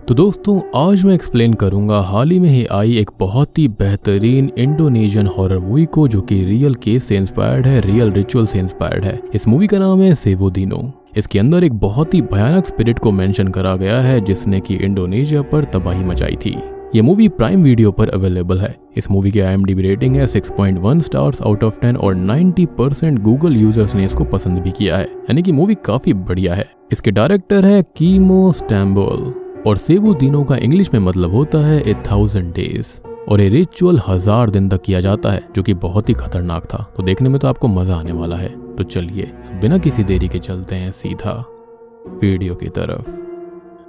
तो दोस्तों आज मैं एक्सप्लेन करूंगा हाल ही में ही आई एक बहुत ही बेहतरीन इंडोनेशियन हॉरर मूवी को जो कि रियल केस से इंस्पायर्ड है, रियल रिचुअल से इंस्पायर्ड है। इस मूवी का नाम है सेवो दीनो। इसके अंदर एक बहुत ही भयानक स्पिरिट को मेंशन करा गया है जिसने कि इंडोनेशिया पर तबाही मचाई थी। ये मूवी प्राइम वीडियो पर अवेलेबल है। इस मूवी की IMDb रेटिंग है 6.1 स्टार्स आउट ऑफ 10 और 90% गूगल यूजर्स ने इसको पसंद भी किया है, यानी कि मूवी काफी बढ़िया है। इसके डायरेक्टर है कीमो स्टैम्बोल और सेवो दीनो का इंग्लिश में मतलब होता है 1000 डेज और ये रिचुअल 1000 दिन तक किया जाता है जो कि बहुत ही खतरनाक था। तो देखने में तो आपको मजा आने वाला है। तो चलिए बिना किसी देरी के चलते हैं सीधा वीडियो की तरफ।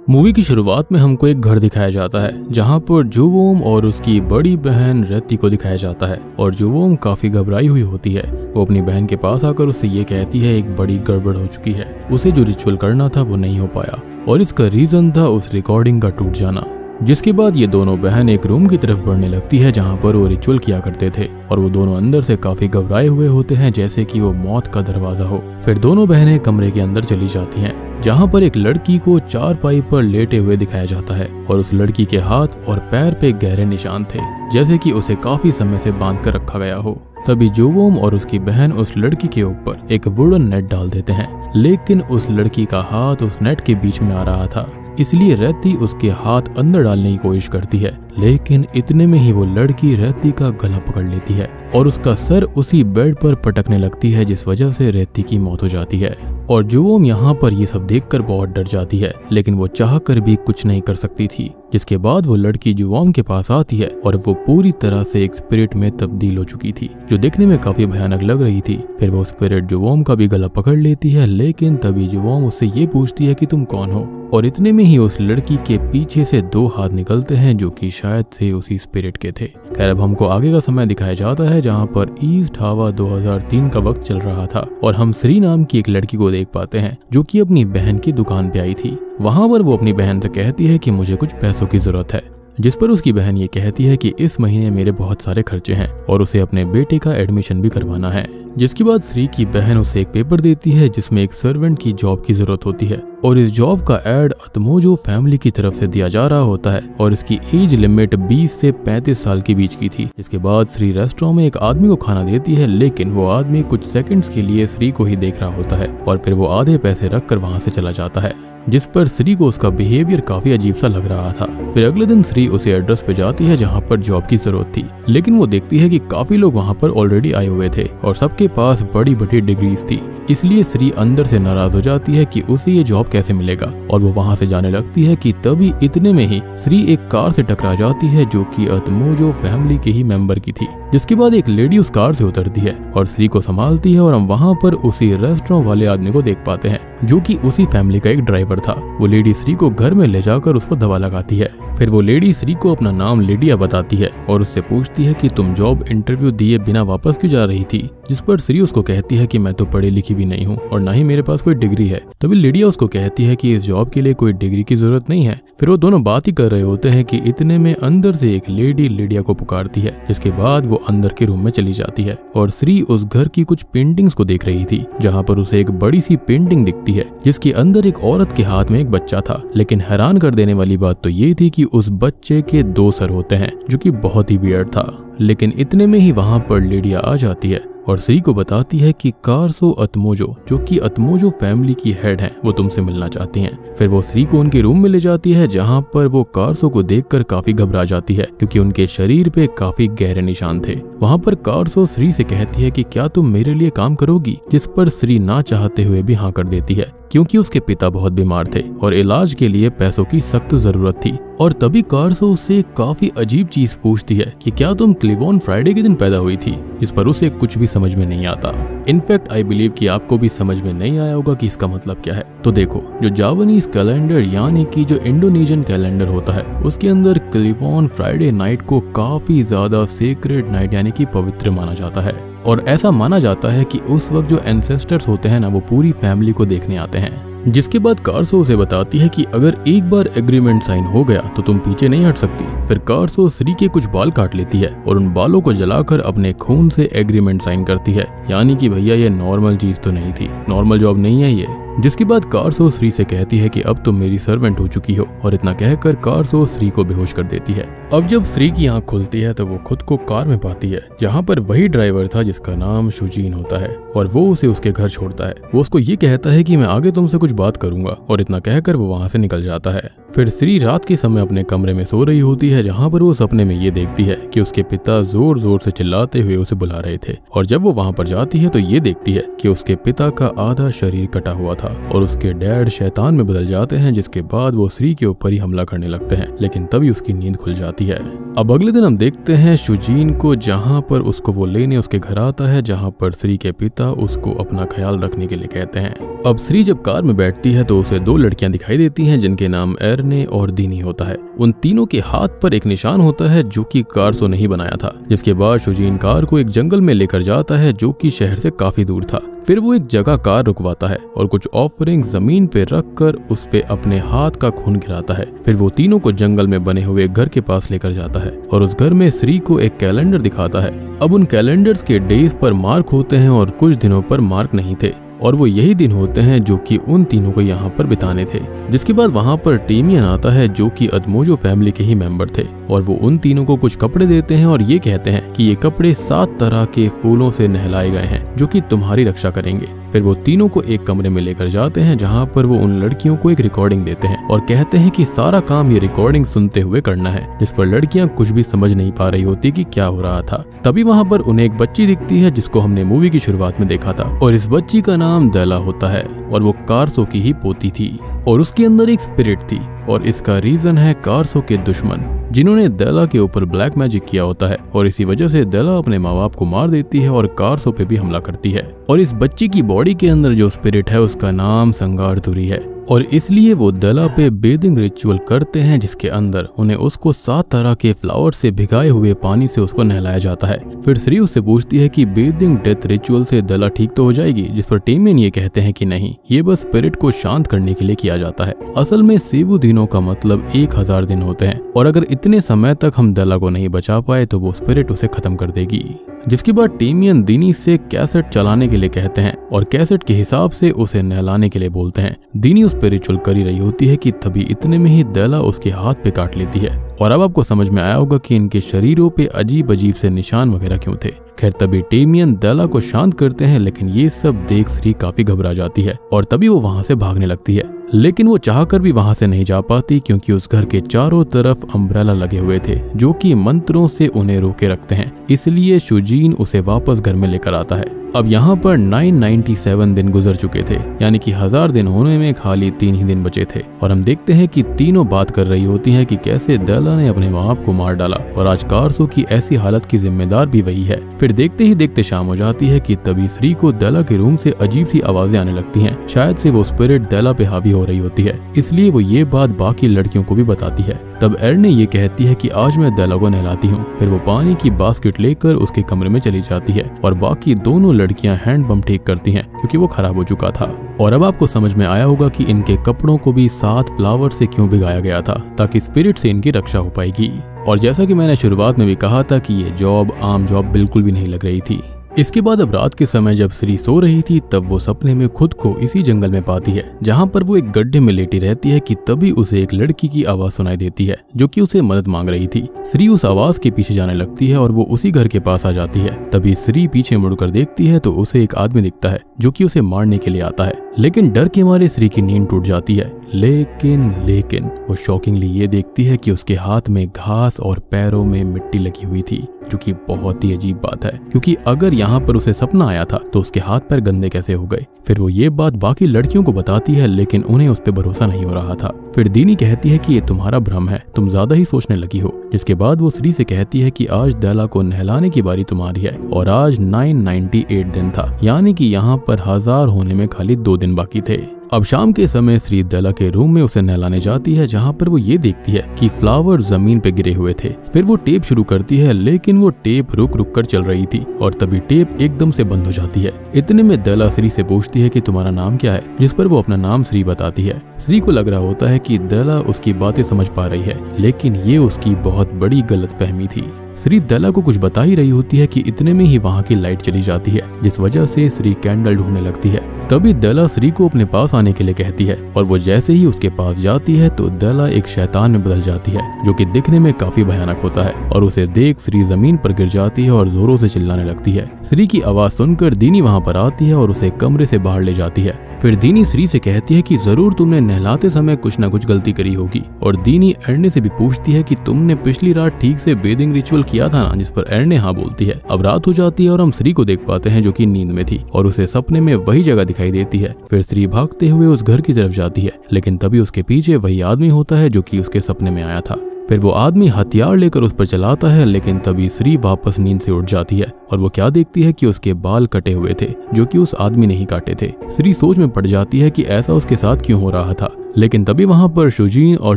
मूवी की शुरुआत में हमको एक घर दिखाया जाता है जहां पर जुवोम और उसकी बड़ी बहन रत्ती को दिखाया जाता है और जुवोम काफी घबराई हुई होती है। वो अपनी बहन के पास आकर उससे ये कहती है एक बड़ी गड़बड़ हो चुकी है, उसे जो रिचुअल करना था वो नहीं हो पाया और इसका रीजन था उस रिकॉर्डिंग का टूट जाना। जिसके बाद ये दोनों बहन एक रूम की तरफ बढ़ने लगती है जहां पर वो रिचुअल किया करते थे और वो दोनों अंदर से काफी घबराए हुए होते हैं जैसे कि वो मौत का दरवाजा हो। फिर दोनों बहनें कमरे के अंदर चली जाती हैं जहां पर एक लड़की को चारपाई पर लेटे हुए दिखाया जाता है और उस लड़की के हाथ और पैर पे गहरे निशान थे जैसे कि उसे काफी समय से बांध कर रखा गया हो। तभी जुवोम और उसकी बहन उस लड़की के ऊपर एक वुडन नेट डाल देते हैं, लेकिन उस लड़की का हाथ उस नेट के बीच में आ रहा था, इसलिए रत्ती उसके हाथ अंदर डालने की कोशिश करती है, लेकिन इतने में ही वो लड़की रत्ती का गला पकड़ लेती है और उसका सर उसी बेड पर पटकने लगती है जिस वजह से रत्ती की मौत हो जाती है। और जुवोम यहाँ पर ये सब देखकर बहुत डर जाती है, लेकिन वो चाहकर भी कुछ नहीं कर सकती थी। जिसके बाद वो लड़की जुवोम के पास आती है और वो पूरी तरह से एक स्पिरिट में तब्दील हो चुकी थी जो देखने में काफी भयानक लग रही थी। फिर वो स्पिरिट जुवोम का भी गला पकड़ लेती है, लेकिन तभी जुवोम उससे ये पूछती है कि तुम कौन हो और इतने में ही उस लड़की के पीछे से 2 हाथ निकलते हैं जो कि शायद से उसी स्पिरिट के थे। खैर अब हमको आगे का समय दिखाया जाता है जहां पर ईस्ट हावा 2003 का वक्त चल रहा था और हम श्री नाम की एक लड़की को देख पाते हैं जो कि अपनी बहन की दुकान पे आई थी। वहां पर वो अपनी बहन से कहती है कि मुझे कुछ पैसों की जरूरत है, जिस पर उसकी बहन ये कहती है कि इस महीने मेरे बहुत सारे खर्चे हैं और उसे अपने बेटे का एडमिशन भी करवाना है। जिसके बाद श्री की बहन उसे एक पेपर देती है जिसमें एक सर्वेंट की जॉब की जरूरत होती है और इस जॉब का एड अतमोजो फैमिली की तरफ से दिया जा रहा होता है और इसकी एज लिमिट 20 से 35 साल के बीच की थी। इसके बाद श्री रेस्टोरेंट में एक आदमी को खाना देती है, लेकिन वो आदमी कुछ सेकंड्स के लिए श्री को ही देख रहा होता है और फिर वो आधे पैसे रखकर वहां से चला जाता है, जिस पर श्री को उसका बिहेवियर काफी अजीब सा लग रहा था। फिर अगले दिन श्री उसे एड्रेस पे जाती है जहां पर जॉब की जरूरत थी, लेकिन वो देखती है कि काफी लोग वहां पर ऑलरेडी आए हुए थे और सबके पास बड़ी बड़ी डिग्रीज थी, इसलिए श्री अंदर से नाराज हो जाती है कि उसे ये जॉब कैसे मिलेगा और वो वहां से जाने लगती है कि तभी इतने में ही श्री एक कार से टकरा जाती है जो कि अतमोजो फैमिली के ही मेंबर की थी। जिसके बाद एक लेडी उस कार से उतरती है और श्री को संभालती है और हम वहां पर उसी रेस्टोरेंट वाले आदमी को देख पाते हैं जो कि उसी फैमिली का एक ड्राइवर था। वो लेडी श्री को घर में ले जाकर उसको दवा लगाती है। फिर वो लेडी श्री को अपना नाम लिडिया बताती है और उससे पूछती है कि तुम जॉब इंटरव्यू दिए बिना वापस क्यों जा रही थी, जिस पर श्री उसको कहती है कि मैं तो पढ़ी लिखी भी नहीं हूँ और ना ही मेरे पास कोई डिग्री है। तभी लिडिया उसको कहती है कि इस जॉब के लिए कोई डिग्री की जरूरत नहीं है। फिर वो दोनों बात ही कर रहे होते हैं कि इतने में अंदर से एक लेडी लिडिया को पुकारती है, जिसके बाद वो अंदर के रूम में चली जाती है और श्री उस घर की कुछ पेंटिंग्स को देख रही थी जहाँ पर उसे एक बड़ी सी पेंटिंग दिखती है जिसके अंदर एक औरत के हाथ में एक बच्चा था, लेकिन हैरान कर देने वाली बात तो ये थी कि उस बच्चे के 2 सर होते हैं जो कि बहुत ही वियर्ड था। लेकिन इतने में ही वहां पर लिडिया आ जाती है और श्री को बताती है कि कारसो अतमोजो जो कि अतमोजो फैमिली की हेड हैं वो तुमसे मिलना चाहती हैं। फिर वो श्री को उनके रूम में ले जाती है जहां पर वो कारसो को देखकर काफी घबरा जाती है क्योंकि उनके शरीर पे काफी गहरे निशान थे। वहां पर कारसो श्री से कहती है कि क्या तुम मेरे लिए काम करोगी, जिस पर श्री ना चाहते हुए भी हाँ कर देती है क्योंकि उसके पिता बहुत बीमार थे और इलाज के लिए पैसों की सख्त जरूरत थी। और तभी कारसो उससे काफी अजीब चीज पूछती है कि क्या तुम क्लिवोन फ्राइडे के दिन पैदा हुई थी, इस पर उसे कुछ भी समझ में नहीं आता। इनफैक्ट आई बिलीव कि आपको भी समझ में नहीं आया होगा कि इसका मतलब क्या है। तो देखो, जो जावानीज कैलेंडर यानी कि जो इंडोनेशियन कैलेंडर होता है उसके अंदर क्लिवोन फ्राइडे नाइट को काफी ज्यादा सेक्रेड नाइट यानी कि पवित्र माना जाता है और ऐसा माना जाता है कि उस वक्त जो एंसेस्टर्स होते हैं ना वो पूरी फैमिली को देखने आते हैं। जिसके बाद कारसो उसे बताती है कि अगर एक बार एग्रीमेंट साइन हो गया तो तुम पीछे नहीं हट सकती। फिर कारसो श्री के कुछ बाल काट लेती है और उन बालों को जलाकर अपने खून से एग्रीमेंट साइन करती है, यानी कि भैया ये नॉर्मल चीज तो नहीं थी, नॉर्मल जॉब नहीं है ये। जिसके बाद कारसो श्री से कहती है कि अब तुम मेरी सर्वेंट हो चुकी हो, और इतना कहकर कारसो श्री को बेहोश कर देती है। अब जब श्री की आंख खुलती है तो वो खुद को कार में पाती है जहाँ पर वही ड्राइवर था जिसका नाम शुजीन होता है, और वो उसे उसके घर छोड़ता है। वो उसको ये कहता है कि मैं आगे तुमसे कुछ बात करूंगा, और इतना कहकर वो वहाँ से निकल जाता है। फिर श्री रात के समय अपने कमरे में सो रही होती है जहाँ पर वो सपने में ये देखती है कि उसके पिता जोर जोर से चिल्लाते हुए उसे बुला रहे थे, और जब वो वहाँ पर जाती है तो ये देखती है कि उसके पिता का आधा शरीर कटा हुआ था और उसके डैड शैतान में बदल जाते हैं, जिसके बाद वो श्री के ऊपर ही हमला करने लगते हैं। लेकिन तभी उसकी नींद खुल जाती है। अब अगले दिन हम देखते हैं शुजीन को जहाँ पर उसको वो लेने उसके घर आता है, जहाँ पर श्री के पिता उसको अपना ख्याल रखने के लिए कहते हैं। अब श्री जब कार में बैठती है तो उसे 2 लड़कियां दिखाई देती हैं जिनके नाम एरने और दीनी होता है। उन तीनों के हाथ पर एक निशान होता है जो कि कारसो नहीं बनाया था। जिसके बाद शुजीन कार को एक जंगल में लेकर जाता है जो कि शहर से काफी दूर था। फिर वो एक जगह कार रुकवाता है और कुछ ऑफरिंग जमीन पे रख कर उस पे अपने हाथ का खून गिराता है। फिर वो तीनों को जंगल में बने हुए एक घर के पास लेकर जाता है और उस घर में श्री को एक कैलेंडर दिखाता है। अब उन कैलेंडर्स के डेज पर मार्क होते हैं और कुछ दिनों पर मार्क नहीं थे, और वो यही दिन होते हैं जो कि उन तीनों को यहाँ पर बिताने थे। जिसके बाद वहाँ पर टीमियन आता है जो कि अदमोजो फैमिली के ही मेंबर थे, और वो उन तीनों को कुछ कपड़े देते हैं और ये कहते हैं कि ये कपड़े 7 तरह के फूलों से नहलाए गए हैं जो कि तुम्हारी रक्षा करेंगे। फिर वो तीनों को एक कमरे में लेकर जाते हैं जहाँ पर वो उन लड़कियों को एक रिकॉर्डिंग देते हैं और कहते हैं कि सारा काम ये रिकॉर्डिंग सुनते हुए करना है, जिस पर लड़कियां कुछ भी समझ नहीं पा रही होती कि क्या हो रहा था। तभी वहाँ पर उन्हें एक बच्ची दिखती है जिसको हमने मूवी की शुरुआत में देखा था, और इस बच्ची का नाम देला होता है और वो कारसो की ही पोती थी और उसके अंदर एक स्पिरिट थी, और इसका रीजन है कारसो के दुश्मन जिन्होंने देला के ऊपर ब्लैक मैजिक किया होता है, और इसी वजह से देला अपने माँ बाप को मार देती है और कारसो पे भी हमला करती है। और इस बच्ची की बॉडी के अंदर जो स्पिरिट है उसका नाम संगारतुरी है, और इसलिए वो देला पे बेदिंग रिचुअल करते हैं जिसके अंदर उन्हें उसको 7 तरह के फ्लावर से भिगाए हुए पानी से उसको नहलाया जाता है। फिर श्री उससे पूछती है कि बेदिंग डेथ रिचुअल से देला ठीक तो हो जाएगी, जिस पर टीमियन ये कहते हैं कि नहीं, ये बस स्पिरिट को शांत करने के लिए किया जाता है। असल में सेवु दिनों का मतलब 1000 दिन होते हैं, और अगर इतने समय तक हम देला को नहीं बचा पाए तो वो स्पिरिट उसे खत्म कर देगी। जिसके बाद टीमियन दीनी से कैसेट चलाने के लिए कहते हैं और कैसेट के हिसाब से उसे नहलाने के लिए बोलते हैं। दीनी उस पर रिचुअल कर ही रही होती है कि तभी इतने में ही देला उसके हाथ पे काट लेती है, और अब आपको समझ में आया होगा कि इनके शरीरों पे अजीब अजीब से निशान वगैरह क्यों थे। खैर तभी टीमियन देला को शांत करते हैं, लेकिन ये सब देख श्री काफी घबरा जाती है और तभी वो वहां से भागने लगती है, लेकिन वो चाहकर भी वहां से नहीं जा पाती क्योंकि उस घर के चारों तरफ अम्ब्रेला लगे हुए थे जो कि मंत्रों से उन्हें रोके रखते हैं। इसलिए शुजीन उसे वापस घर में लेकर आता है। अब यहाँ पर 997 दिन गुजर चुके थे, यानी कि 1000 दिन होने में खाली 3 ही दिन बचे थे, और हम देखते हैं कि तीनों बात कर रही होती हैं कि कैसे देला ने अपने माँ बाप को मार डाला और आज कारसो की ऐसी हालत की जिम्मेदार भी वही है। फिर देखते ही देखते शाम हो जाती है कि तभी श्री को देला के रूम से अजीब सी आवाजें आने लगती हैं। शायद से वो स्पिरिट देला पे हावी हो रही होती है, इसलिए वो ये बात बाकी लड़कियों को भी बताती है। तब एरने ये कहती है कि आज मैं देला को नहलाती हूँ। फिर वो पानी की बास्केट लेकर उसके कमरे में चली जाती है और बाकी दोनों लड़कियां हैंडपंप ठीक करती हैं क्योंकि वो खराब हो चुका था। और अब आपको समझ में आया होगा कि इनके कपड़ों को भी 7 फ्लावर से क्यों भिगाया गया था, ताकि स्पिरिट से इनकी रक्षा हो पाएगी। और जैसा कि मैंने शुरुआत में भी कहा था कि ये जॉब आम जॉब बिल्कुल भी नहीं लग रही थी। इसके बाद अब रात के समय जब श्री सो रही थी तब वो सपने में खुद को इसी जंगल में पाती है जहाँ पर वो एक गड्ढे में लेटी रहती है कि तभी उसे एक लड़की की आवाज सुनाई देती है जो कि उसे मदद मांग रही थी। श्री उस आवाज के पीछे जाने लगती है और वो उसी घर के पास आ जाती है। तभी श्री पीछे मुड़कर देखती है तो उसे एक आदमी दिखता है जो कि उसे मारने के लिए आता है, लेकिन डर के मारे श्री की नींद टूट जाती है। लेकिन वो शॉकिंगली ये देखती है कि उसके हाथ में घास और पैरों में मिट्टी लगी हुई थी, जो कि बहुत ही अजीब बात है क्योंकि अगर यहाँ पर उसे सपना आया था तो उसके हाथ पैर गंदे कैसे हो गए। फिर वो ये बात बाकी लड़कियों को बताती है, लेकिन उन्हें उस पर भरोसा नहीं हो रहा था। फिर दीनी कहती है कि ये तुम्हारा भ्रम है, तुम ज्यादा ही सोचने लगी हो। जिसके बाद वो श्री से कहती है कि आज देला को नहलाने की बारी तुम्हारी है और आज 998 दिन था, यानी कि यहाँ पर 1000 होने में खाली 2 दिन बाकी थे। अब शाम के समय श्री देला के रूम में उसे नहलाने जाती है जहाँ पर वो ये देखती है कि फ्लावर जमीन पे गिरे हुए थे। फिर वो टेप शुरू करती है, लेकिन वो टेप रुक रुक कर चल रही थी और तभी टेप एकदम से बंद हो जाती है। इतने में देला श्री से पूछती है कि तुम्हारा नाम क्या है, जिस पर वो अपना नाम श्री बताती है। श्री को लग रहा होता है कि देला उसकी बातें समझ पा रही है, लेकिन ये उसकी बहुत बड़ी गलतफहमी थी। श्री देला को कुछ बता ही रही होती है कि इतने में ही वहाँ की लाइट चली जाती है, जिस वजह से श्री कैंडल ढूंढने लगती है। तभी देला श्री को अपने पास आने के लिए कहती है और वो जैसे ही उसके पास जाती है तो देला एक शैतान में बदल जाती है, जो कि दिखने में काफी भयानक होता है। और उसे देख श्री जमीन पर गिर जाती है और जोरों से चिल्लाने लगती है। श्री की आवाज सुनकर दीनी वहाँ पर आती है और उसे कमरे से बाहर ले जाती है। फिर दीनी श्री से कहती है कि जरूर तुमने नहलाते समय कुछ न कुछ गलती करी होगी। और दीनी एर्ने से भी पूछती है कि तुमने पिछली रात ठीक से बेदिंग रिचुअल किया था ना, जिस पर एर्ने हाँ बोलती है। अब रात हो जाती है और हम श्री को देख पाते हैं जो कि नींद में थी और उसे सपने में वही जगह दिखाई देती है। फिर श्री भागते हुए उस घर की तरफ जाती है, लेकिन तभी उसके पीछे वही आदमी होता है जो कि उसके सपने में आया था। फिर वो आदमी हथियार लेकर उस पर चलाता है, लेकिन तभी श्री वापस नींद से उठ जाती है और वो क्या देखती है कि उसके बाल कटे हुए थे, जो कि उस आदमी ने ही काटे थे। श्री सोच में पड़ जाती है कि ऐसा उसके साथ क्यों हो रहा था, लेकिन तभी वहाँ पर शुजीन और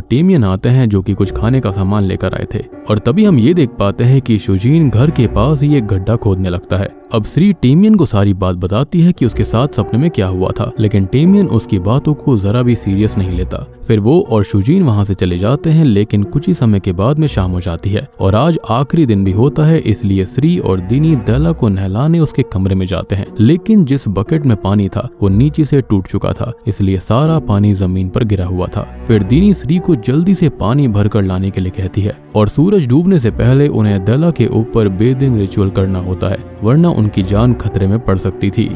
टेमियन आते हैं जो कि कुछ खाने का सामान लेकर आए थे। और तभी हम ये देख पाते हैं कि शुजीन घर के पास ही एक गड्ढा खोदने लगता है। अब श्री टेमियन को सारी बात बताती है कि उसके साथ सपने में क्या हुआ था, लेकिन टेमियन उसकी बातों को जरा भी सीरियस नहीं लेता। फिर वो और शुजीन वहाँ से चले जाते हैं, लेकिन कुछ ही समय के बाद में शाम हो जाती है और आज आखिरी दिन भी होता है, इसलिए श्री और दीनी देला को नहलाने उसके कमरे में जाते हैं। लेकिन जिस बकेट में पानी था वो नीचे से टूट चुका था, इसलिए सारा पानी जमीन पर गिरा हुआ था। फिर दीनी श्री को जल्दी से पानी भरकर लाने के लिए कहती है और सूरज डूबने से पहले उन्हें देला के ऊपर बेदिंग रिचुअल करना होता है, वरना उनकी जान खतरे में पड़ सकती थी।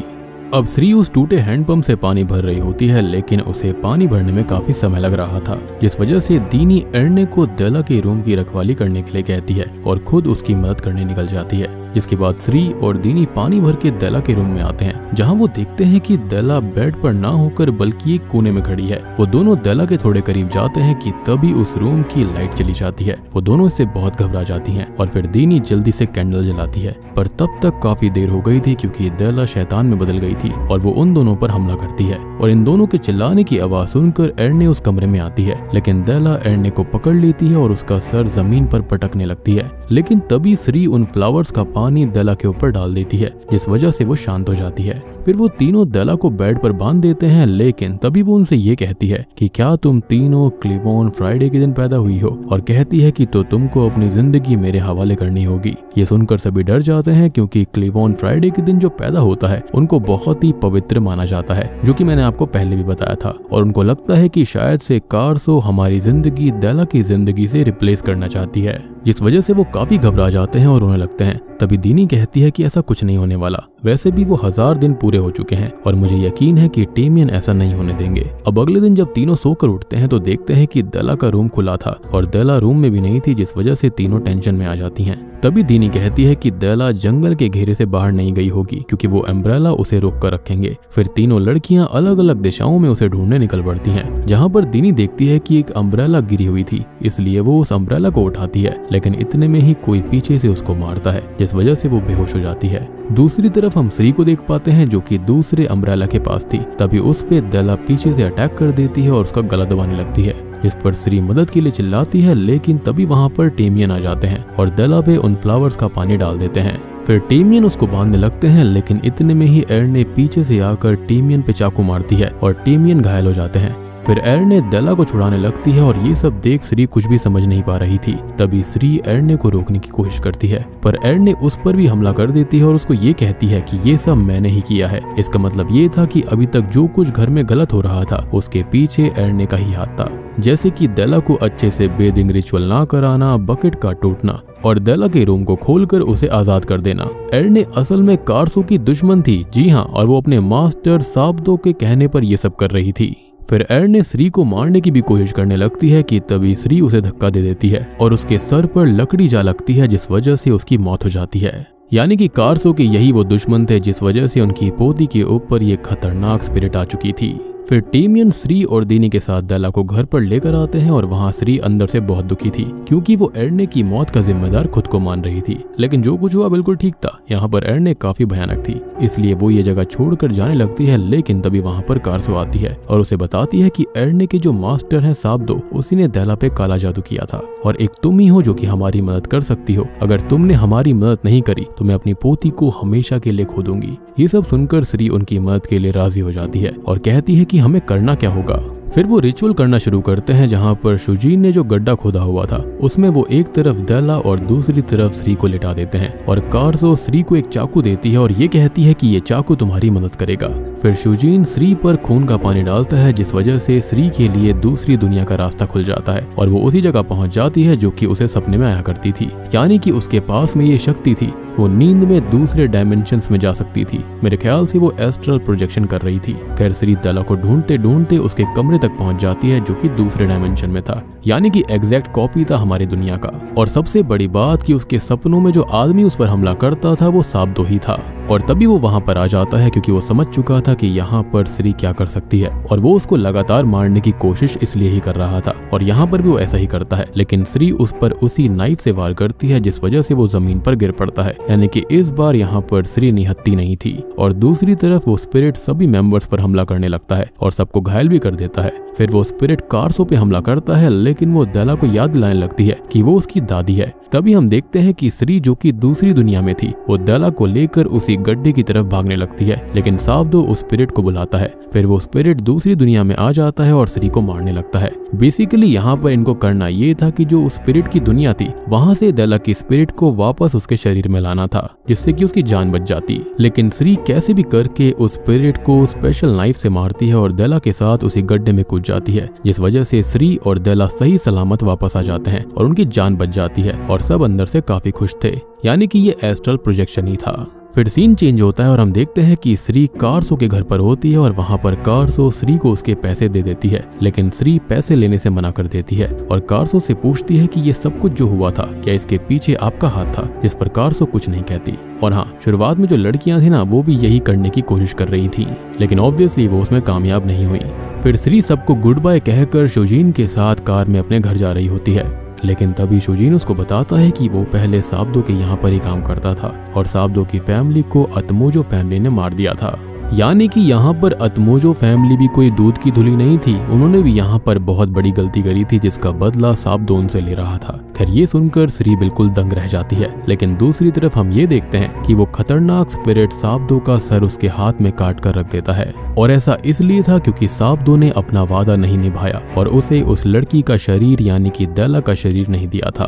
अब श्री उस टूटे हैंडपंप से पानी भर रही होती है, लेकिन उसे पानी भरने में काफी समय लग रहा था, जिस वजह से दीनी एर्ने को देला के रूम की रखवाली करने के लिए कहती है और खुद उसकी मदद करने निकल जाती है। जिसके बाद श्री और दीनी पानी भर के देला के रूम में आते हैं, जहां वो देखते हैं कि देला बेड पर ना होकर बल्कि एक कोने में खड़ी है। वो दोनों देला के थोड़े करीब जाते हैं कि तभी उस रूम की लाइट चली जाती है। वो दोनों इससे बहुत घबरा जाती हैं और फिर दीनी जल्दी से कैंडल जलाती है, पर तब तक काफी देर हो गई थी क्योंकि देला शैतान में बदल गई थी और वो उन दोनों पर हमला करती है। और इन दोनों के चिल्लाने की आवाज सुनकर एर्ने उस कमरे में आती है, लेकिन देला एर्ने को पकड़ लेती है और उसका सर जमीन पर पटकने लगती है। लेकिन तभी श्री उन फ्लावर्स का पानी देला के ऊपर डाल देती है, जिस वजह से वो शांत हो जाती है। फिर वो तीनों देला को बेड पर बांध देते हैं, लेकिन तभी वो उनसे ये कहती है कि क्या तुम तीनों क्लीवोन फ्राइडे के दिन पैदा हुई हो, और कहती है कि तो तुमको अपनी जिंदगी मेरे हवाले करनी होगी। ये सुनकर सभी डर जाते हैं क्योंकि क्लीवोन फ्राइडे के दिन जो पैदा होता है उनको बहुत ही पवित्र माना जाता है, जो कि मैंने आपको पहले भी बताया था। और उनको लगता है कि शायद से कार्सो हमारी जिंदगी देला की जिंदगी से रिप्लेस करना चाहती है, जिस वजह से वो काफी घबरा जाते हैं और रोने लगते हैं। तभी दीनी कहती है कि ऐसा कुछ नहीं होने वाला, वैसे भी वो 1000 दिन पूरे हो चुके हैं और मुझे यकीन है कि टेमियन ऐसा नहीं होने देंगे। अब अगले दिन जब तीनों सोकर उठते हैं तो देखते हैं कि देला का रूम खुला था और देला रूम में भी नहीं थी, जिस वजह से तीनों टेंशन में आ जाती हैं। तभी दीनी कहती है कि देला जंगल के घेरे से बाहर नहीं गई होगी क्योंकि वो अम्ब्रेला उसे रोक कर रखेंगे। फिर तीनों लड़कियां अलग अलग दिशाओं में उसे ढूंढने निकल पड़ती हैं, जहां पर दीनी देखती है कि एक अम्ब्रेला गिरी हुई थी, इसलिए वो उस अम्ब्रेला को उठाती है, लेकिन इतने में ही कोई पीछे से उसको मारता है, जिस वजह से वो बेहोश हो जाती है। दूसरी तरफ हम श्री को देख पाते हैं जो कि दूसरे अम्ब्रेला के पास थी। तभी उस पे देला पीछे से अटैक कर देती है और उसका गला दबाने लगती है, जिस पर श्री मदद के लिए चिल्लाती है, लेकिन तभी वहाँ पर टेमियन आ जाते हैं और देला पे उन फ्लावर्स का पानी डाल देते हैं। फिर टेमियन उसको बांधने लगते हैं, लेकिन इतने में ही एर्ने पीछे से आकर टेमियन पे चाकू मारती है और टेमियन घायल हो जाते हैं। फिर एर्ने देला को छुड़ाने लगती है और ये सब देख श्री कुछ भी समझ नहीं पा रही थी। तभी श्री एर्ने को रोकने की कोशिश करती है, पर एर्ने उस पर भी हमला कर देती है और उसको ये कहती है कि ये सब मैंने ही किया है। इसका मतलब ये था कि अभी तक जो कुछ घर में गलत हो रहा था उसके पीछे एर्ने का ही हाथ था, जैसे कि देला को अच्छे से बेदिंग रिचुअल ना कराना, बकेट का टूटना और देला के रूम को खोलकर उसे आजाद कर देना। एर्ने असल में कार्सो की दुश्मन थी, जी हाँ, और वो अपने मास्टर साब्दो के कहने पर ये सब कर रही थी। फिर एर्ने श्री को मारने की भी कोशिश करने लगती है कि तभी श्री उसे धक्का दे देती है और उसके सर पर लकड़ी जा लगती है, जिस वजह से उसकी मौत हो जाती है। यानी कि कार्सो के यही वो दुश्मन थे जिस वजह से उनकी पोती के ऊपर ये खतरनाक स्पिरिट आ चुकी थी। फिर टेमियन श्री और दीनी के साथ देला को घर पर लेकर आते हैं और वहाँ श्री अंदर से बहुत दुखी थी क्योंकि वो एर्ने की मौत का जिम्मेदार खुद को मान रही थी, लेकिन जो कुछ हुआ बिल्कुल ठीक था। यहाँ पर एर्ने काफी भयानक थी, इसलिए वो ये जगह छोड़कर जाने लगती है, लेकिन तभी वहाँ पर कार्सो आती है और उसे बताती है कि एर्ने के जो मास्टर है साब्दो, उसी ने देला पे काला जादू किया था और एक तुम ही हो जो कि हमारी मदद कर सकती हो। अगर तुमने हमारी मदद नहीं करी तो मैं अपनी पोती को हमेशा के लिए खो दूंगी। ये सब सुनकर श्री उनकी मदद के लिए राजी हो जाती है और कहती है कि हमें करना क्या होगा। फिर वो रिचुअल करना शुरू करते हैं जहाँ पर शुजीन ने जो गड्ढा खोदा हुआ था उसमें वो एक तरफ डेला और दूसरी तरफ श्री को लिटा देते हैं और कारसो श्री को एक चाकू देती है और ये कहती है कि ये चाकू तुम्हारी मदद करेगा। फिर शुजीन श्री पर खून का पानी डालता है जिस वजह से श्री के लिए दूसरी दुनिया का रास्ता खुल जाता है और वो उसी जगह पहुंच जाती है जो कि उसे सपने में आया करती थी, यानी कि उसके पास में ये शक्ति थी, वो नींद में दूसरे डायमेंशंस में जा सकती थी। मेरे ख्याल से वो एस्ट्रल प्रोजेक्शन कर रही थी। खैर श्री डेला को ढूंढते ढूंढते उसके कमरे तक पहुंच जाती है जो कि दूसरे डायमेंशन में था, यानी कि एग्जैक्ट कॉपी था हमारी दुनिया का। और सबसे बड़ी बात कि उसके सपनों में जो आदमी उस पर हमला करता था वो साब्दो ही था और तभी वो वहां पर आ जाता है क्योंकि वो समझ चुका था कि यहाँ पर श्री क्या कर सकती है और वो उसको लगातार मारने की कोशिश इसलिए ही कर रहा था और यहाँ पर भी वो ऐसा ही करता है, लेकिन श्री उस पर उसी नाइफ से वार करती है जिस वजह से वो जमीन पर गिर पड़ता है, यानी कि इस बार यहाँ पर श्री निहत्ती नहीं थी। और दूसरी तरफ वो स्पिरिट सभी मेंबर्स पर हमला करने लगता है और सबको घायल भी कर देता है। फिर वो स्पिरिट कारसो पे हमला करता है लेकिन वो डेला को याद दिलाने लगती है कि वो उसकी दादी है। तभी हम देखते हैं कि श्री जो कि दूसरी दुनिया में थी वो डेला को लेकर उसी गड्ढे की तरफ भागने लगती है, लेकिन साब्दो उस स्पिरिट को बुलाता है। फिर वो स्पिरिट दूसरी दुनिया में आ जाता है और श्री को मारने लगता है। बेसिकली यहाँ पर इनको करना ये था कि जो उस स्पिरिट की दुनिया थी वहाँ से डेला की स्पिरिट को वापस उसके शरीर में लाना था जिससे कि उसकी जान बच जाती, लेकिन श्री कैसे भी करके उस स्पिरिट को स्पेशल नाइफ से मारती है और डेला के साथ उसी गड्ढे में कूद जाती है, जिस वजह से श्री और डेला सही सलामत वापस आ जाते हैं और उनकी जान बच जाती है और सब अंदर से काफी खुश थे, यानी कि ये एस्ट्रल प्रोजेक्शन ही था। फिर सीन चेंज होता है और हम देखते हैं कि श्री कारसो के घर पर होती है और वहां पर कारसो श्री को उसके पैसे दे देती है, लेकिन श्री पैसे लेने से मना कर देती है और कारसो से पूछती है कि ये सब कुछ जो हुआ था क्या इसके पीछे आपका हाथ था, जिस पर कारसो कुछ नहीं कहती। और हाँ, शुरुआत में जो लड़कियां थी ना वो भी यही करने की कोशिश कर रही थी, लेकिन ऑब्वियसली वो उसमें कामयाब नहीं हुई। फिर श्री सबको गुड बाय कहकर शुजीन के साथ कार में अपने घर जा रही होती है, लेकिन तभी शुजीन उसको बताता है कि वो पहले साब्दो के यहाँ पर ही काम करता था और साब्दो की फैमिली को अतमोजो फैमिली ने मार दिया था, यानी कि यहाँ पर अतमोजो फैमिली भी कोई दूध की धुली नहीं थी, उन्होंने भी यहाँ पर बहुत बड़ी गलती करी थी जिसका बदला साब्दो उनसे ले रहा था। खैर ये सुनकर श्री बिल्कुल दंग रह जाती है, लेकिन दूसरी तरफ हम ये देखते हैं कि वो खतरनाक स्पिरिट साब्दो का सर उसके हाथ में काट कर रख देता है और ऐसा इसलिए था क्योंकि साब्दो ने अपना वादा नहीं निभाया और उसे उस लड़की का शरीर यानी कि डेला का शरीर नहीं दिया था।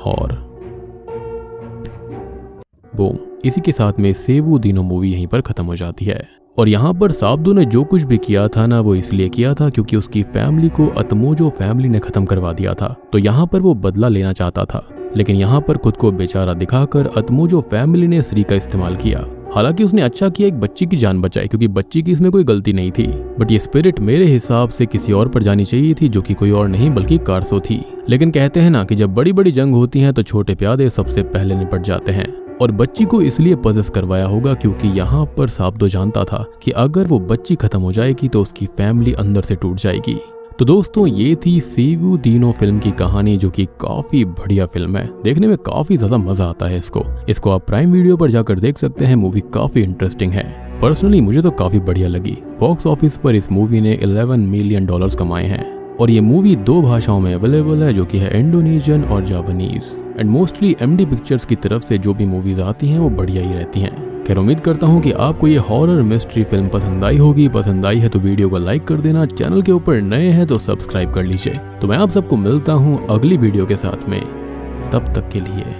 और बूम, इसी के साथ में सेवु दीनो मूवी यहीं पर खत्म हो जाती है। और यहाँ पर साब्दो ने जो कुछ भी किया था ना वो इसलिए किया था क्योंकि उसकी फैमिली को अतमोजो फैमिली ने खत्म करवा दिया था, तो यहाँ पर वो बदला लेना चाहता था, लेकिन यहाँ पर खुद को बेचारा दिखाकर अतमोजो फैमिली ने श्री का इस्तेमाल किया। हालांकि उसने अच्छा किया एक बच्ची की जान बचाई क्योंकि बच्ची की इसमें कोई गलती नहीं थी, बट ये स्पिरिट मेरे हिसाब से किसी और पर जानी चाहिए थी जो कि कोई और नहीं बल्कि कारसो थी। लेकिन कहते हैं ना कि जब बड़ी बड़ी जंग होती हैं तो छोटे प्यादे सबसे पहले निपट जाते हैं, और बच्ची को इसलिए पजेस करवाया होगा क्योंकि यहाँ पर साब्दो जानता था कि अगर वो बच्ची खत्म हो जाएगी तो उसकी फैमिली अंदर से टूट जाएगी। तो दोस्तों ये थी सेवु दीनो फिल्म की कहानी जो कि काफी बढ़िया फिल्म है, देखने में काफी ज्यादा मजा आता है इसको आप प्राइम वीडियो पर जाकर देख सकते हैं। मूवी काफी इंटरेस्टिंग है, पर्सनली मुझे तो काफी बढ़िया लगी। बॉक्स ऑफिस पर इस मूवी ने $11 मिलियन कमाए हैं और ये मूवी 2 भाषाओं में अवेलेबल है जो कि है इंडोनेशियन और Japanese. And mostly MD pictures की तरफ से जो भी मूवीज आती हैं वो बढ़िया ही रहती हैं। खैर उम्मीद करता हूँ कि आपको ये हॉरर मिस्ट्री फिल्म पसंद आई होगी। पसंद आई है तो वीडियो को लाइक कर देना, चैनल के ऊपर नए हैं तो सब्सक्राइब कर लीजिए। तो मैं आप सबको मिलता हूँ अगली वीडियो के साथ में, तब तक के लिए।